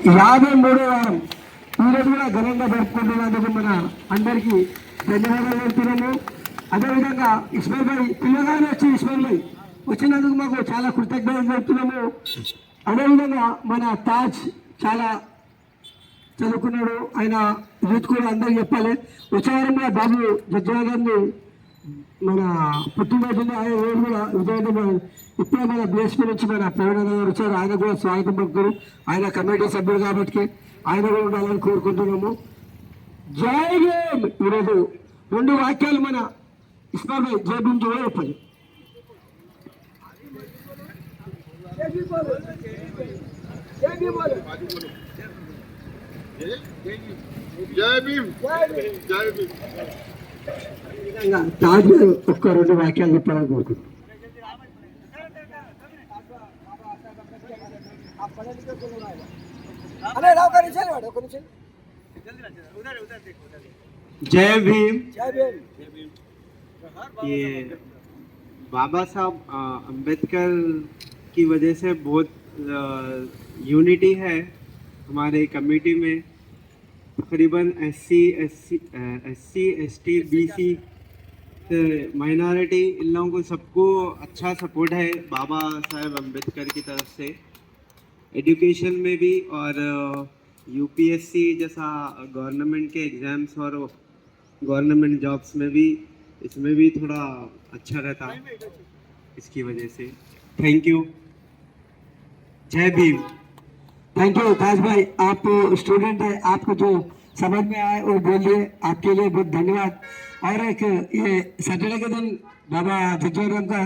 53వ వారం ఈరోజు కూడా ఘనంగా జరుపుకుంటున్నందుకు మన అందరికీ ధన్యవాదాలు చెప్తున్నాము. అదేవిధంగా ఇస్మాయిల్ భాయ్ పిల్లగానే వచ్చి ఇస్మాయిల్ భాయ్ వచ్చినందుకు మాకు చాలా కృతజ్ఞతలు చెప్తున్నాము. అదేవిధంగా మన తాజ్ చాలా చదువుకున్నాడు, ఆయన యూత్ కూడా అందరికి చెప్పాలి. వచ్చే వారంలో బాబు జడ్జా గారిని మన పుట్టినరోజు ఆయన రోజు కూడా విజయవంతం. ఇప్పుడే మన బిఎస్పీ నుంచి మన ప్రవీణ గారు వచ్చారు, ఆయన కూడా స్వాగతం పలుకుతారు. ఆయన కమిటీ సభ్యుడు కాబట్టి ఆయన కూడా ఉండాలని కోరుకుంటున్నాము. జై భీమ్. ఈరోజు 2 వాక్యాలు మన ఇస్మాయిల్ భాయ్ జై భీమ్ కూడా చెప్పాలి. తాజ్ ఒక్క 2 వాక్యాలు చెప్పాలని కోరుకుంటున్నాం. जय भीम। ये बाबा साहब अम्बेडकर की वजह से बहुत यूनिटी है हमारे कमेटी में। तकरीबन एससी एसटी बीसी माइनॉरिटी इन लोगों को सबको अच्छा सपोर्ट है बाबा साहब अम्बेडकर की तरफ से। एजुकेशन में भी और यूपीएससी जैसा गवर्नमेंट के एग्ज़ाम्स और गवर्नमेंट जॉब्स में भी इसमें भी थोड़ा अच्छा रहता इसकी वजह से। Thank you. जय भीम। थैंक यू ताज भाई, आप स्टूडेंट है, आपको जो समझ में आए और बोलिए, आपके लिए बहुत धन्यवाद। और एक ये सैटरडे के दिन बाबा जगजीवन का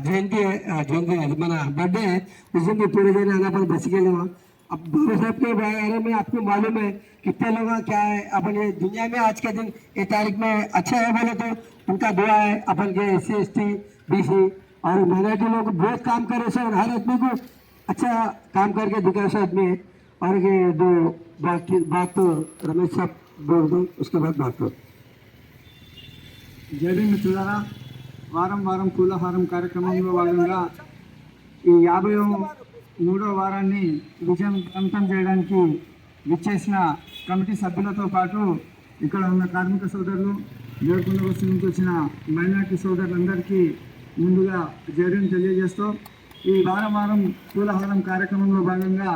जयंती है, जो मना बर्थडे है, उस दिन भी पूरे दिन आना पर बस के लिए। अब बाबा साहब के बारे में आपको मालूम है कितने लोग क्या है अपन ये दुनिया में आज के दिन ये तारीख में अच्छा है बोले तो उनका दुआ है। अपन के SC ST BC और माइनॉरिटी लोग बहुत काम करे से और हर आदमी को अच्छा काम करके दिखा से आदमी है। और ये 2 बात तो रमेश साहब बोल दो, उसके बाद बात करो। జై భీమ్ మిత్రులారా, వారం వారం పూలహారం కార్యక్రమంలో భాగంగా ఈ 53వ వారాన్ని విజయవంతం చేయడానికి విచ్చేసిన కమిటీ సభ్యులతో పాటు ఇక్కడ ఉన్న కార్మిక సోదరులు, దేవకొండ బస్సు నుంచి వచ్చిన మైనార్టీ సోదరులందరికీ ముందుగా జైభీం తెలియజేస్తూ ఈ వారం వారం పూలహారం కార్యక్రమంలో భాగంగా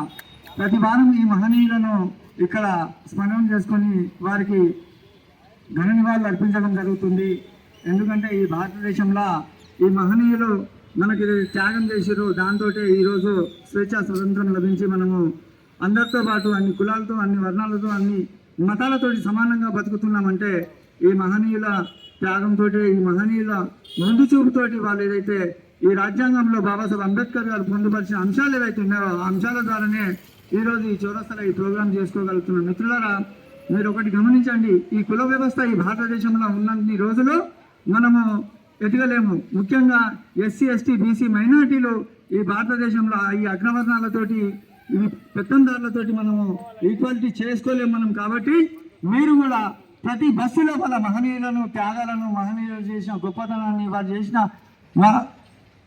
ప్రతి వారం ఈ మహనీయులను ఇక్కడ స్మరణ చేసుకొని వారికి ఘన నివాళులు అర్పించడం జరుగుతుంది. ఎందుకంటే ఈ భారతదేశంలో ఈ మహనీయులు మనకి త్యాగం చేసారు, దాంతో ఈరోజు స్వేచ్ఛా స్వతంత్రం లభించి మనము అందరితో పాటు అన్ని కులాలతో, అన్ని వర్ణాలతో, అన్ని మతాలతో సమానంగా బతుకుతున్నామంటే ఈ మహనీయుల త్యాగంతో, ఈ మహనీయుల ముందు చూపుతోటి వాళ్ళు ఏదైతే ఈ రాజ్యాంగంలో బాబాసాహెబ్ అంబేద్కర్ గారు పొందుపరిచిన అంశాలు ఏవైతే ఉన్నాయో ఆ అంశాల ద్వారానే ఈరోజు ఈ చౌరస్తాలో ఈ ప్రోగ్రాం చేసుకోగలుగుతున్నాం. మిత్రులారా, మీరు ఒకటి గమనించండి, ఈ కుల వ్యవస్థ ఈ భారతదేశంలో ఉన్నన్ని రోజులు మనము ఎదగలేము. ముఖ్యంగా SC ST BC మైనారిటీలు ఈ భారతదేశంలో ఈ అగ్రవర్ణాలతోటి, ఈ పెత్తందారులతోటి మనము ఈక్వాలిటీ చేసుకోలేము మనం. కాబట్టి మీరు కూడా ప్రతి బస్సులో వాళ్ళ మహనీయులను, త్యాగాలను, మహనీయులు చేసిన గొప్పతనాన్ని, వారు చేసిన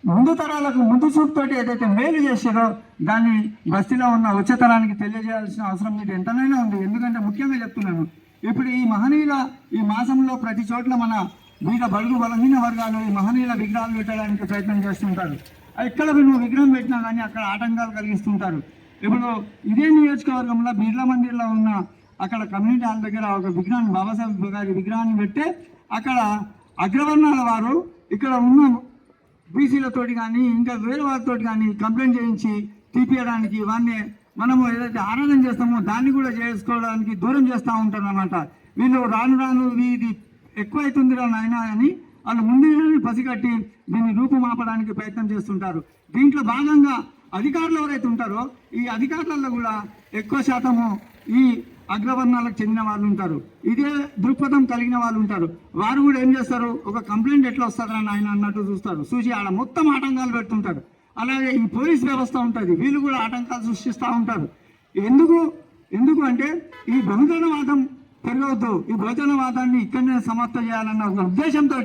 ముందు తరాలకు ముందు చూపుతోటి ఏదైతే మేలు చేశారో దాన్ని బస్తీలో ఉన్న ఉచ్చతరానికి తెలియజేయాల్సిన అవసరం మీకు ఎంతనైనా ఉంది. ఎందుకంటే ముఖ్యంగా చెప్తున్నాను, ఇప్పుడు ఈ మహనీయుల ఈ మాసంలో ప్రతి చోట్ల మన బీద బడుగు బలహీన వర్గాలు ఈ మహనీయుల విగ్రహాలు పెట్టడానికి ప్రయత్నం చేస్తుంటారు. ఎక్కడ నువ్వు విగ్రహం పెట్టినా కానీ అక్కడ ఆటంకాలు కలిగిస్తుంటారు. ఇప్పుడు ఇదే నియోజకవర్గంలో బిర్లా మందిర్లో ఉన్న అక్కడ కమ్యూనిటీ హాల్ దగ్గర ఒక విగ్రహాన్ని, బాబాసాహెబ్ గారి విగ్రహాన్ని పెట్టి అక్కడ అగ్రవర్ణాల వారు ఇక్కడ ఉన్న బీసీలతోటి కానీ ఇంకా వేరే వారితో కానీ కంప్లైంట్ చేయించి తీపియడానికి వాడిని మనము ఏదైతే ఆరాధన చేస్తామో దాన్ని కూడా చేసుకోవడానికి దూరం చేస్తూ ఉంటారు అన్నమాట. వీళ్ళు రాను రాను ఇది ఎక్కువైతుందిరా నాయన అని వాళ్ళు ముందు పసిగట్టి దీన్ని రూపుమాపడానికి ప్రయత్నం చేస్తుంటారు. దీంట్లో భాగంగా అధికారులు ఎవరైతే ఉంటారో ఈ అధికారులలో కూడా ఎక్కువ శాతము ఈ అగ్రవర్ణాలకు చెందిన వాళ్ళు ఉంటారు, ఇదే దృక్పథం కలిగిన వాళ్ళు ఉంటారు. వారు కూడా ఏం చేస్తారు, ఒక కంప్లైంట్ ఎట్లా వస్తుందా ఆయన అన్నట్టు చూస్తారు, చూసి ఆడ మొత్తం ఆటంకాలు పెడుతుంటారు. అలాగే ఈ పోలీస్ వ్యవస్థ ఉంటుంది, వీళ్ళు కూడా ఆటంకాలు సృష్టిస్తూ ఉంటారు. ఎందుకు అంటే ఈ బహుజనవాదం పెరగవద్దు, ఈ బహుజనవాదాన్ని ఇక్కడనే సమాప్తం చేయాలన్న ఒక ఉద్దేశంతో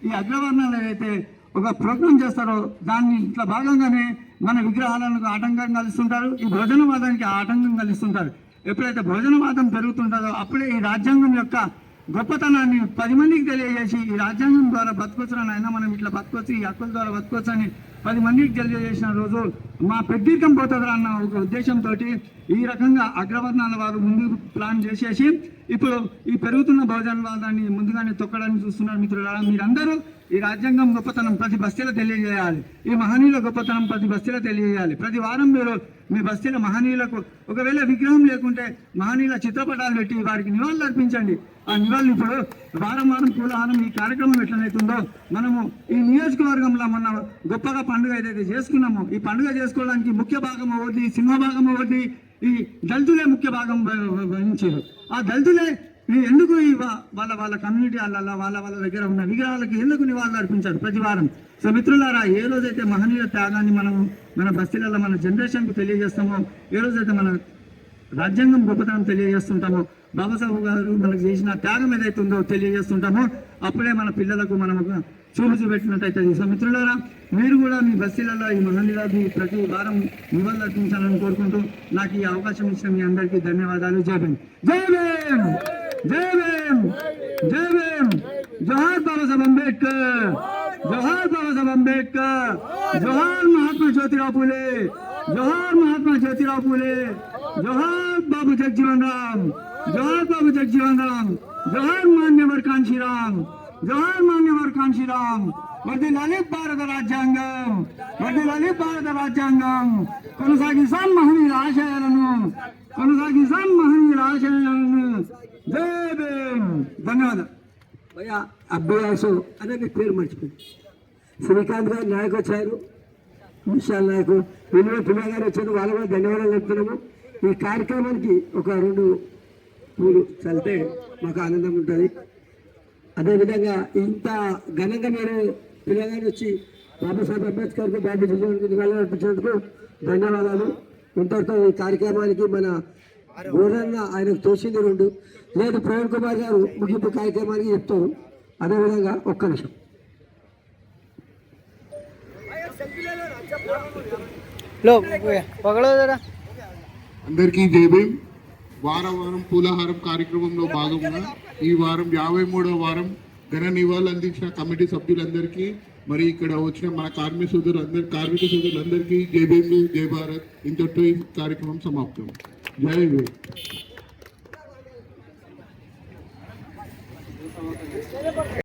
ఈ అగ్రవర్ణాలు ఏదైతే ఒక ప్రోగ్రాం చేస్తారో దాన్ని ఇట్లా భాగంగానే మన విగ్రహాలకు ఆటంకం కలిస్తుంటారు, ఈ భోజనవాదానికి ఆటంకం కలిస్తుంటారు. ఎప్పుడైతే భోజనవాదం పెరుగుతుంటుందో అప్పుడే ఈ రాజ్యాంగం యొక్క గొప్పతనాన్ని 10 మందికి తెలియజేసి ఈ రాజ్యాంగం ద్వారా బతకొచ్చునని అయినా మనం ఇట్లా బతకొచ్చు, ఈ హక్కుల ద్వారా బతకొచ్చు అని 10 మందికి తెలియజేసిన రోజు మా పెద్దీకం పోతుందా అన్న ఒక ఉద్దేశంతో ఈ రకంగా అగ్రవర్ణాల వారు ముందు ప్లాన్ చేసేసి ఇప్పుడు ఈ పెరుగుతున్న భోజనవాదాన్ని ముందుగానే తొక్కడానికి చూస్తున్నారు. మిత్రులారా, మీరందరూ ఈ రాజ్యాంగం గొప్పతనం ప్రతి బస్తీలో తెలియజేయాలి, ఈ మహనీయుల గొప్పతనం ప్రతి బస్తీలో తెలియజేయాలి. ప్రతి వారం మీరు మీ బస్తీల మహనీయులకు ఒకవేళ విగ్రహం లేకుంటే మహనీయుల చిత్రపటాలు పెట్టి వారికి నివాళులు అర్పించండి. ఆ నివాళులు ఇప్పుడు వారం వారం పూలహారం ఈ కార్యక్రమం ఎట్లనైతుందో మనము ఈ నియోజకవర్గంలో మొన్న గొప్పగా పండుగ ఏదైతే చేసుకున్నామో ఈ పండుగ చేసుకోవడానికి ముఖ్య భాగం అవ్వద్ది, సింహభాగం అవ్వద్ది, ఈ దళితులే ముఖ్య భాగం వహించారు. ఆ దళితులే ఎందుకు ఈ వాళ్ళ కమ్యూనిటీ వాళ్ళ దగ్గర ఉన్న విగ్రహాలకి ఎందుకు నివాళులు అర్పించారు ప్రతి వారం. సో మిత్రులారా, ఏ రోజైతే మహనీయ త్యాగాన్ని మనం మన బస్తీలలో మన జనరేషన్కు తెలియజేస్తామో, ఏ రోజైతే మన రాజ్యాంగం గొప్పతనం తెలియజేస్తుంటామో, బాబాసాహెబ్ గారు మనకు చేసిన త్యాగం ఏదైతుందో తెలియజేస్తుంటామో అప్పుడే మన పిల్లలకు మనం చూపెట్టినట్టయితే. సో మిత్రులారా, మీరు కూడా మీ బస్తీలలో ఈ మహనీయులకి ప్రతి వారం నివాళులు అర్పించాలని కోరుకుంటూ నాకు ఈ అవకాశం ఇచ్చిన మీ అందరికీ ధన్యవాదాలు. జై భీమ్, జై భీమ్, జై భీమ్, జై భీమ్. జోహార్ బాబాసాహెబ్ అంబేద్కర్, జోహార్ బాబాసాహెబ్ అంబేద్కర్, జోహార్ మహాత్మా జ్యోతిరావు పూలే, జోహార్ మహాత్మా జ్యోతిరావు పూలే, జోహార్ బాబు జగజీవన్ రామ్, జోహార్ బాబు జగజీవన్ రామ్, జోహార్ మాన్యవర్ కాంశీరామ్, జోహార్ మాన్యవర్ కాంశీరామ్. వర్ధిల్లాలి భారత రాజ్యాంగం, వర్ధిల్లాలి భారత రాజ్యాంగం. కొనసాగిస్తాం మహనీయుల ఆశయాలను, కొనసాగిస్తాం మహనీయుల ఆశయాలను. జై భీమ్. ధన్యవాదాలు. భయ్యా అభ్యాసు అనే మీ పేరు మర్చిపోయింది. శ్రీకాంత్ గారు నాయకు వచ్చారు, విశాల్ నాయకు విలువ పిల్ల గారు వచ్చారు, వాళ్ళు కూడా ధన్యవాదాలు చెప్తున్నాము. ఈ కార్యక్రమానికి ఒక 2 పూలు చల్లితే మాకు ఆనందం ఉంటుంది. అదేవిధంగా ఇంత ఘనంగా మీరు పిల్లగారు వచ్చి బాబాసాహెబ్ అంబేద్కర్కు బాబు జగజీవన్కి నివాళులు అర్పించినందుకు ధన్యవాదాలు. ఇంతటితో ఈ కార్యక్రమానికి మన ఘోరంగా ఆయనకు తోచింది 2 లేదు ప్రవీణ్ కుమార్ గారు ముగింపు కార్యక్రమానికి చెప్తారు. అదేవిధంగా ఒక్క నిమిషం. అందరికీ జై భీమ్. వారం పూలహారం కార్యక్రమంలో భాగంగా ఈ వారం 53వ వారం ఘన నివాళులు అందించిన కమిటీ సభ్యులందరికీ, మరి ఇక్కడ వచ్చిన మన కార్మిక సోదరులందరికీ జై భీమ్, జై భారత్. ఇంతటితో ఈ కార్యక్రమం సమాప్తం. జై భీమ్.